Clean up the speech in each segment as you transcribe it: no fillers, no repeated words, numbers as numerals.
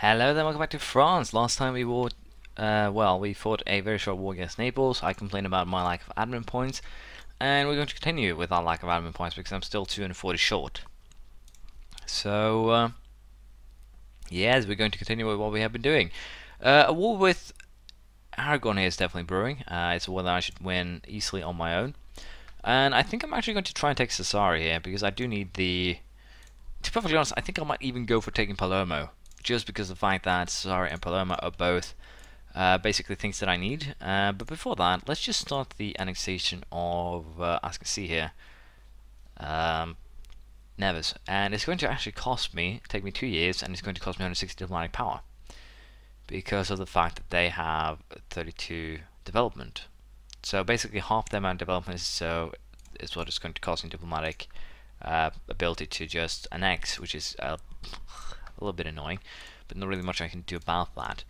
Hello there, welcome back to France. Last time we fought, we fought a very short war against Naples. I complained about my lack of admin points, and we're going to continue with our lack of admin points because I'm still 240 short. So, yes, we're going to continue with what we have been doing. A war with Aragon here is definitely brewing. It's a war that I should win easily on my own. And I think I'm actually going to try and take Sassari here because I do need the... To be perfectly honest, I think I might even go for taking Palermo, just because of the fact that Sassari and Palermo are both basically things that I need. But before that, let's just start the annexation of, as you can see here, Nevis. And it's going to actually take me 2 years, and it's going to cost me 160 diplomatic power, because of the fact that they have 32 development. So basically half the amount of development is what it's going to cost in diplomatic ability to just annex, which is a little bit annoying, but not really much I can do about that.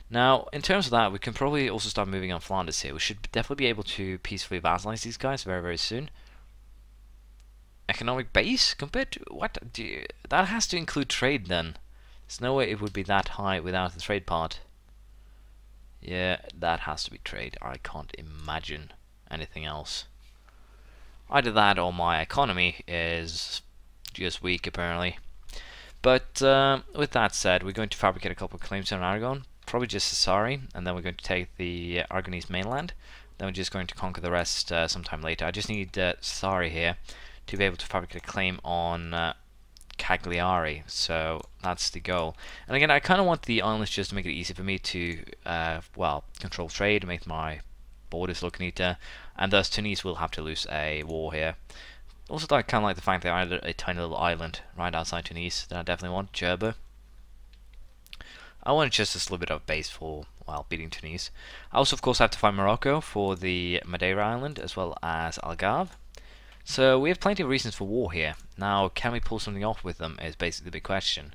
Now, in terms of that, we can probably also start moving on Flanders here. We should definitely be able to peacefully vassalize these guys very, very soon. Economic base compared to what? That has to include trade then. There's no way it would be that high without the trade part. Yeah, that has to be trade. I can't imagine anything else. Either that or my economy is just weak apparently. But with that said, we're going to fabricate a couple of claims on Aragon, probably just Sassari, and then we're going to take the Aragonese mainland. Then we're just going to conquer the rest sometime later. I just need Sassari here to be able to fabricate a claim on Cagliari, so that's the goal. And again, I kind of want the islands just to make it easy for me to, control trade, make my borders look neater, and thus Tunis will have to lose a war here. Also, I kind of like the fact that I had a tiny little island right outside Tunis that I definitely want, Gerba. I want just a little bit of base for, beating Tunis. I also, of course, have to find Morocco for the Madeira Island, as well as Algarve. So we have plenty of reasons for war here. Now, can we pull something off with them is basically the big question.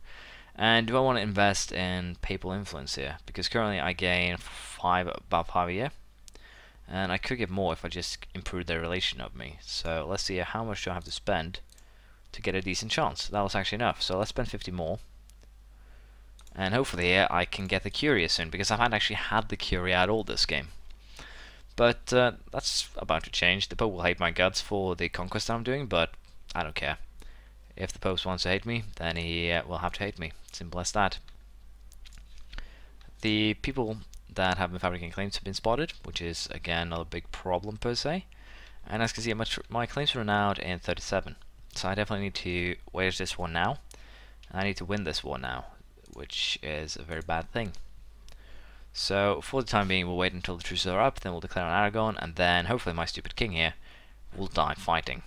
And do I want to invest in papal influence here? Because currently I gain about 5 a year. And I could get more if I just improve their relation of me. So let's see how much do I have to spend to get a decent chance. That was actually enough. So let's spend 50 more. And hopefully here I can get the Curia soon, because I haven't actually had the Curia at all this game. But that's about to change. The Pope will hate my guts for the conquest I'm doing, but I don't care. If the Pope wants to hate me, then he will have to hate me. Simple as that. The people that have been fabricating claims have been spotted, which is again not a big problem per se. And as you can see, my claims run out in 37. So I definitely need to wage this war now. And I need to win this war now, which is a very bad thing. So for the time being, we'll wait until the truces are up, then we'll declare on Aragon, and then hopefully my stupid king here will die fighting.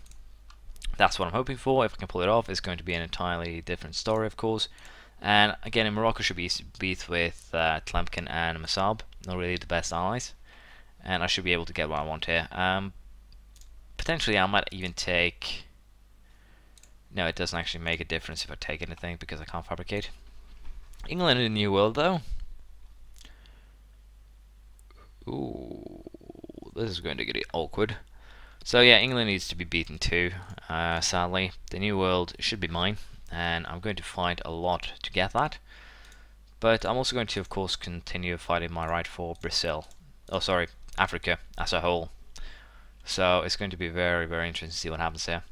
That's what I'm hoping for. If I can pull it off, it's going to be an entirely different story, of course. And again, in Morocco should be beat with Tlemcen and Masab, not really the best allies. And I should be able to get what I want here. Potentially I might even take... No, it doesn't actually make a difference if I take anything, because I can't fabricate. England in the New World, though. Ooh, this is going to get awkward. So yeah, England needs to be beaten too, sadly. The New World should be mine, and I'm going to fight a lot to get that. But I'm also going to, of course, continue fighting my right for Brazil. Oh, sorry, Africa as a whole. So it's going to be very, very interesting to see what happens here.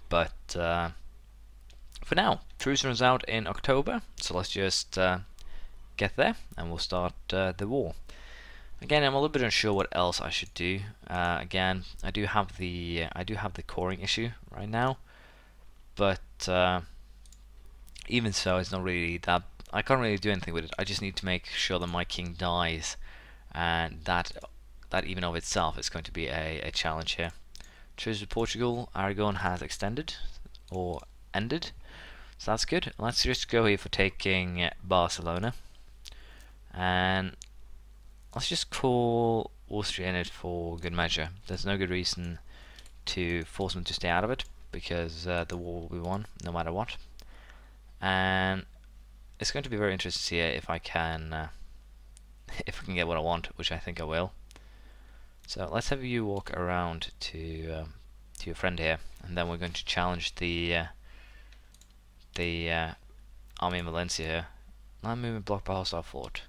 But for now, truce runs out in October, so let's just get there, and we'll start the war. Again, I'm a little bit unsure what else I should do. Again, I do have the coring issue right now, but even so, it's not really that. I can't really do anything with it. I just need to make sure that my king dies, and that even of itself is going to be a challenge here. Truce with Portugal, Aragon has extended or ended, so that's good. Let's just go here for taking Barcelona, and let's just call Austria in it for good measure. There's no good reason to force them to stay out of it, because the war will be won no matter what. And it's going to be very interesting to see if I can get what I want, which I think I will. So let's have you walk around to your friend here, and then we're going to challenge the army in Valencia here. Land movement blocked by hostile fort.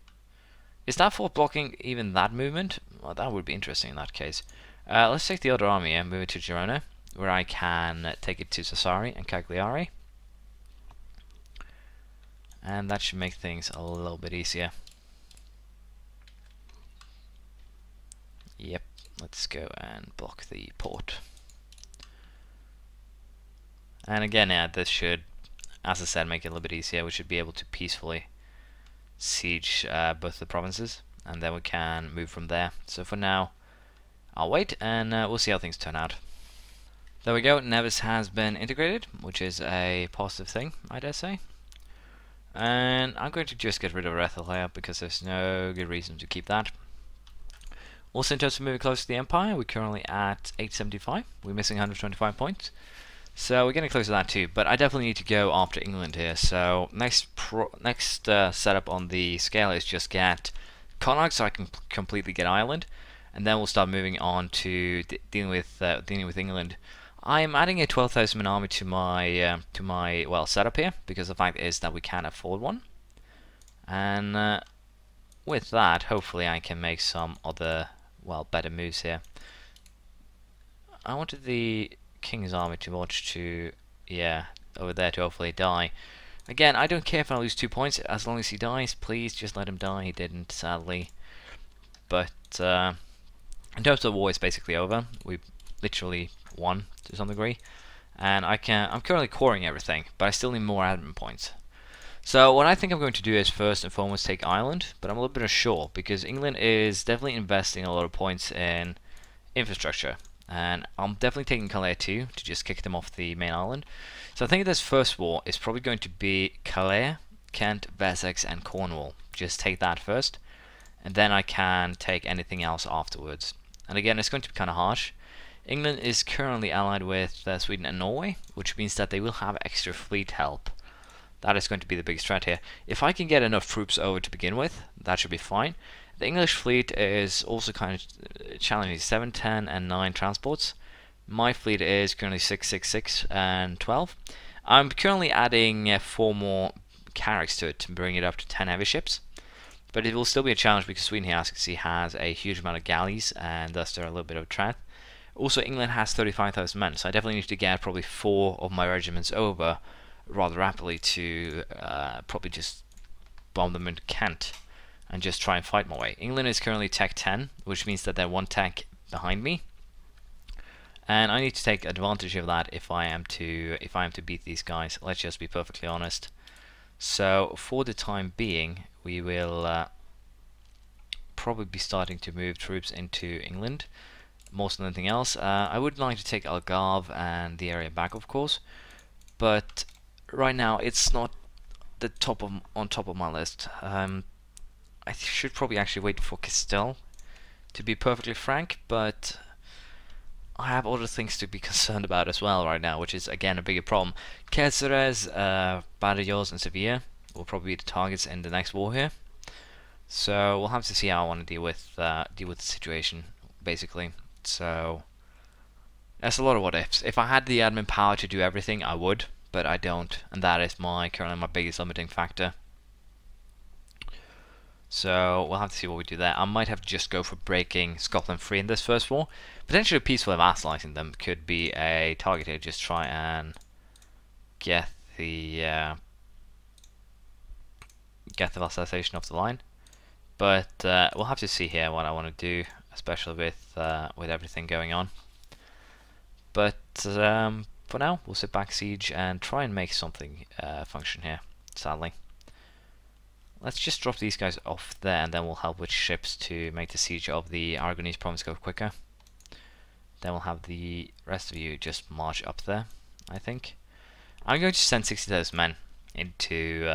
Is that fort blocking even that movement? Well, that would be interesting in that case. Let's take the other army and move it to Girona, where I can take it to Sassari and Cagliari. And that should make things a little bit easier. Yep, let's go and block the port. And again, yeah, this should, as I said, make it a little bit easier. We should be able to peacefully siege both the provinces, and then we can move from there. So for now, I'll wait, and we'll see how things turn out. There we go, Nevis has been integrated, which is a positive thing, I dare say. And I'm going to just get rid of Rethel here, because there's no good reason to keep that. Also, in terms of moving closer to the Empire, we're currently at 875. We're missing 125 points. So we're getting close to that too, but I definitely need to go after England here. So next setup on the scale is just get Connaught, so I can completely get Ireland, and then we'll start moving on to dealing with England. I'm adding a 12,000 man army to my well setup here, because the fact is that we can afford one, and with that, hopefully I can make some other better moves here. I wanted the King's army to march to, over there to hopefully die. Again, I don't care if I lose 2 points, as long as he dies, please just let him die. He didn't, sadly. But in terms of the war, it's basically over. We literally won to some degree, and I'm currently coring everything, but I still need more admin points. So what I think I'm going to do is first and foremost take Ireland, but I'm a little bit unsure, because England is definitely investing a lot of points in infrastructure. And I'm definitely taking Calais too, to just kick them off the main island. So I think this first war is probably going to be Calais, Kent, Wessex and Cornwall. Just take that first, and then I can take anything else afterwards. And again, it's going to be kind of harsh. England is currently allied with Sweden and Norway, which means that they will have extra fleet help. That is going to be the biggest threat here. If I can get enough troops over to begin with, that should be fine. The English fleet is also kind of challenging, 7, 10 and 9 transports. My fleet is currently 6, 6, 6 and 12. I'm currently adding 4 more carracks to it to bring it up to 10 heavy ships. But it will still be a challenge because Sweden here, as you can see, has a huge amount of galleys, and thus they're a little bit of a threat. Also, England has 35,000 men, so I definitely need to get probably 4 of my regiments over rather rapidly to probably just bomb them into Kent and just try and fight my way. England is currently tech 10, which means that they're 1 tech behind me, and I need to take advantage of that if I am to beat these guys. Let's just be perfectly honest. So for the time being, we will probably be starting to move troops into England more than anything else. I would like to take Algarve and the area back, of course, but right now it's not the on top of my list. I should probably actually wait for Castile, to be perfectly frank, but I have other things to be concerned about as well right now, which is again a bigger problem. Cáceres, Badajoz and Sevilla will probably be the targets in the next war here. So we'll have to see how I want to deal with the situation, basically. So that's a lot of what ifs. If I had the admin power to do everything, I would, but I don't, and that is currently my biggest limiting factor. So we'll have to see what we do there. I might have to just go for breaking Scotland free in this first war. Potentially peacefully vassalizing them could be a target here. Just try and get the vassalization off the line. But we'll have to see here what I want to do, especially with everything going on. But for now, we'll sit back, siege, and try and make something function here, sadly. Let's just drop these guys off there, and then we'll help with ships to make the siege of the Aragonese province go quicker. Then we'll have the rest of you just march up there, I think. I'm going to send 60,000 men into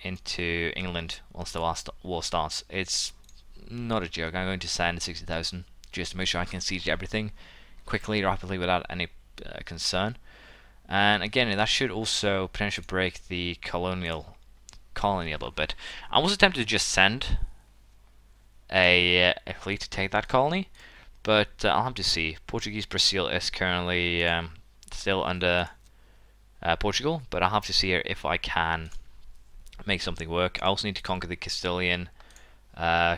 England once the war starts. It's not a joke. I'm going to send 60,000 just to make sure I can siege everything quickly, rapidly, without any concern. And again, that should also potentially break the colony a little bit. I was tempted to just send a fleet to take that colony, but I'll have to see. Portuguese Brazil is currently still under Portugal, but I'll have to see here if I can make something work. I also need to conquer the Castilian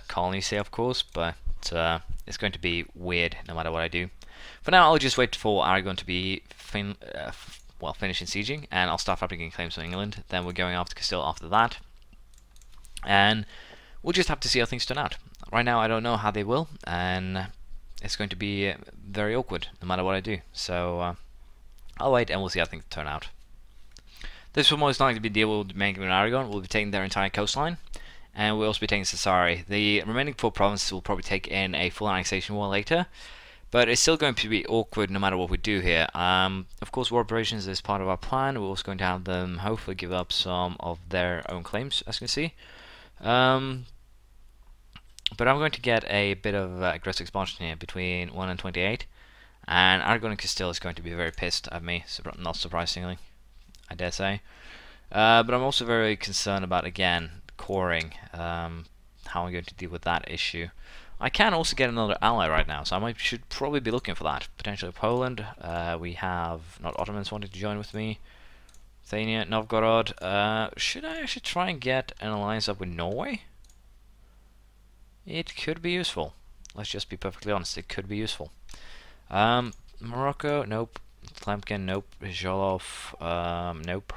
colonies here, of course, but it's going to be weird no matter what I do. For now, I'll just wait for Aragon to be finished sieging, and I'll start fabricating claims on England. Then we're going after Castile after that, and we'll just have to see how things turn out. Right now, I don't know how they will, and it's going to be very awkward no matter what I do. So I'll wait and we'll see how things turn out. This will most likely be the deal with making with Aragon. We'll be taking their entire coastline, and we'll also be taking Sassari. The remaining 4 provinces will probably take in a full annexation war later, but it's still going to be awkward no matter what we do here. Of course, war operations is part of our plan. We're also going to have them hopefully give up some of their own claims, as you can see. But I'm going to get a bit of aggressive expansion here between 1 and 28, and Aragon and Castile is going to be very pissed at me, not surprisingly, I dare say. But I'm also very concerned about, again, coring, how I'm going to deal with that issue. I can also get another ally right now, so I should probably be looking for that. Potentially Poland. We have not Ottomans wanting to join with me. Thania, Novgorod. Should I actually try and get an alliance up with Norway? It could be useful. Let's just be perfectly honest, it could be useful. Morocco, nope. Tlemcen, nope. Jolov, nope.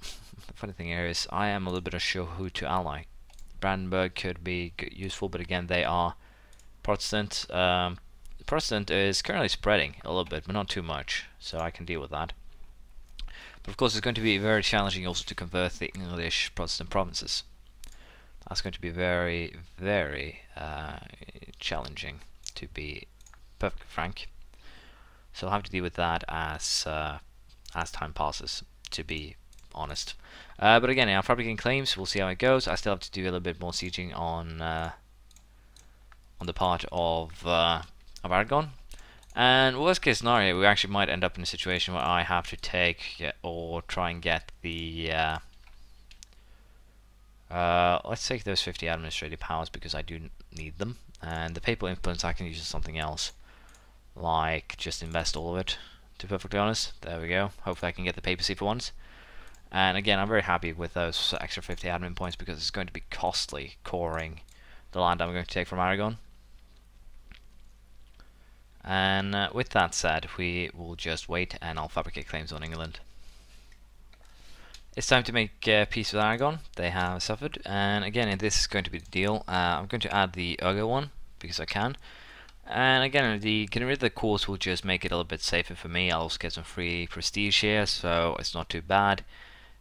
The funny thing here is, I am a little bit unsure who to ally. Brandenburg could be useful, but again, they are Protestant. Protestant is currently spreading a little bit, but not too much, so I can deal with that. But of course, it's going to be very challenging also to convert the English Protestant provinces. That's going to be very, very challenging, to be perfectly frank. So I'll have to deal with that as time passes, to be honest. But again, I'm fabricating claims. We'll see how it goes. I still have to do a little bit more sieging on the part of Aragon. And worst case scenario, we actually might end up in a situation where I have to take or try and get the let's take those 50 administrative powers because I do need them, and the papal influence I can use as something else, like just invest all of it, to be perfectly honest. There we go. Hopefully I can get the papacy for once. And again, I'm very happy with those extra 50 admin points because it's going to be costly coring the land I'm going to take from Aragon. And with that said, we will just wait and I'll fabricate claims on England. It's time to make peace with Aragon. They have suffered, and again, this is going to be the deal. I'm going to add the Ergo one because I can. And again, getting rid of the course will just make it a little bit safer for me. I'll also get some free prestige here, so it's not too bad.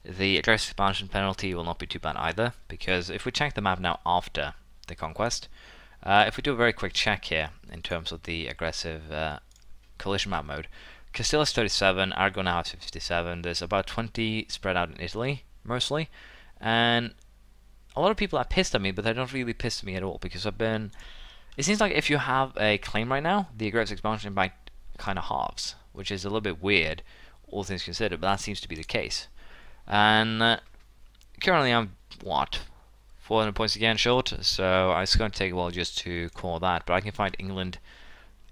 The aggressive expansion penalty will not be too bad either, because if we check the map now after the conquest, if we do a very quick check here in terms of the aggressive coalition map mode, Castile is 37, Aragon now has 57, there's about 20 spread out in Italy, mostly, and a lot of people are pissed at me, but they're not really pissed at me at all, because it seems like if you have a claim right now, the aggressive expansion might kind of halves, which is a little bit weird, all things considered, but that seems to be the case. And currently I'm, what, 400 points again short, so it's going to take a while just to call that, but I can find England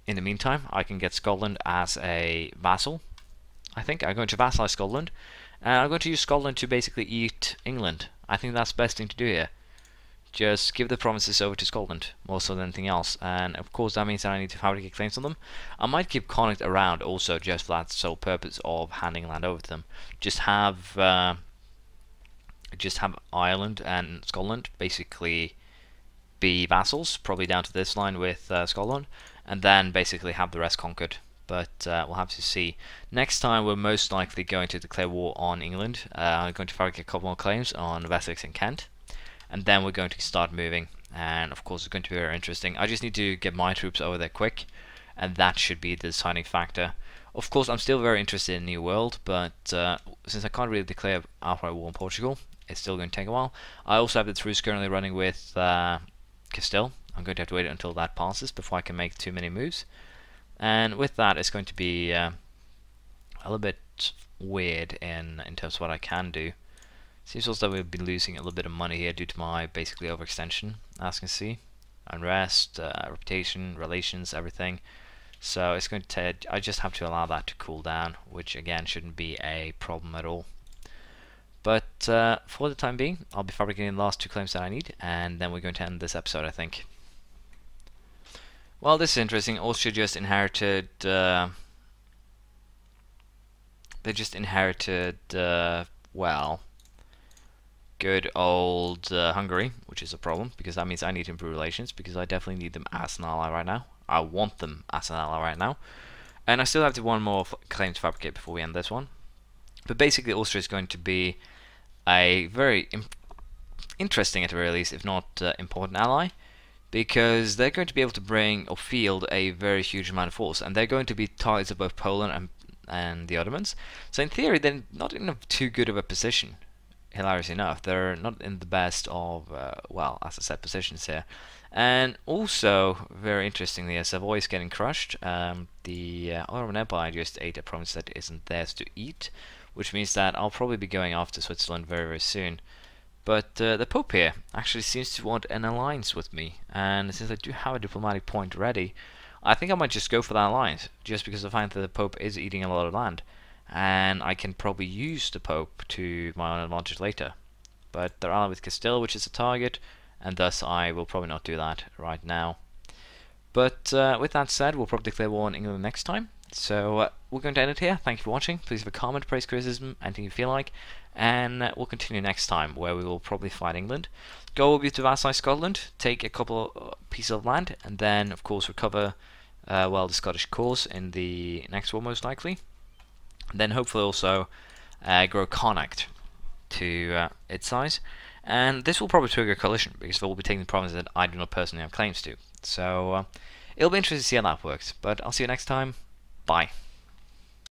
in the meantime. I can get Scotland as a vassal. I think I'm going to vassalize Scotland, and I'm going to use Scotland to basically eat England. I think that's the best thing to do here. Just give the provinces over to Scotland, more so than anything else, and of course that means that I need to fabricate claims on them. I might keep Connacht around also just for that sole purpose of handing land over to them. Just have Ireland and Scotland basically be vassals, probably down to this line with Scotland, and then basically have the rest conquered. But we'll have to see. Next time we're most likely going to declare war on England. I'm going to fabricate a couple more claims on Wessex and Kent, and then we're going to start moving, and of course it's going to be very interesting. I just need to get my troops over there quick, and that should be the deciding factor. Of course I'm still very interested in New World, but since I can't really declare outright war on Portugal, it's still going to take a while. I also have the truce currently running with Castile. I'm going to have to wait until that passes before I can make too many moves, and with that it's going to be a little bit weird in terms of what I can do. Seems also that we've been losing a little bit of money here due to my basically overextension, as you can see. Unrest, reputation, relations, everything. So it's going to I just have to allow that to cool down, which again shouldn't be a problem at all. But for the time being, I'll be fabricating the last 2 claims that I need, and then we're going to end this episode, I think. Well, this is interesting. Austria just inherited. They just inherited. Well, good old Hungary, which is a problem because that means I need to improve relations because I definitely need them as an ally right now. I want them as an ally right now, and I still have one more claim to fabricate before we end this one. But basically, Austria is going to be a very interesting, at the very least, if not important ally, because they're going to be able to bring or field a very huge amount of force, and they're going to be targets of both Poland and the Ottomans. So in theory, they're not in too good of a position. Hilariously enough, they're not in the best of, well, as I said, positions here. And also, very interestingly, as Savoy is getting crushed, the Ottoman Empire just ate a province that isn't theirs to eat, which means that I'll probably be going after Switzerland very, very soon. But the Pope here actually seems to want an alliance with me, and since I do have a diplomatic point ready, I think I might just go for that alliance, just because I find that the Pope is eating a lot of land, and I can probably use the Pope to my own advantage later. But they're allied with Castile, which is a target, and thus I will probably not do that right now. But with that said, we'll probably declare war on England next time. So we're going to end it here. Thank you for watching. Please leave a comment, praise, criticism, anything you feel like. And we'll continue next time, where we will probably fight England. Goal will be to vassalize Scotland, take a couple pieces of land, and then, of course, recover well, the Scottish cause in the next war, most likely. And then hopefully also grow Connacht to its size. And this will probably trigger a coalition, because they will be taking provinces that I do not personally have claims to. So it'll be interesting to see how that works. But I'll see you next time. Bye.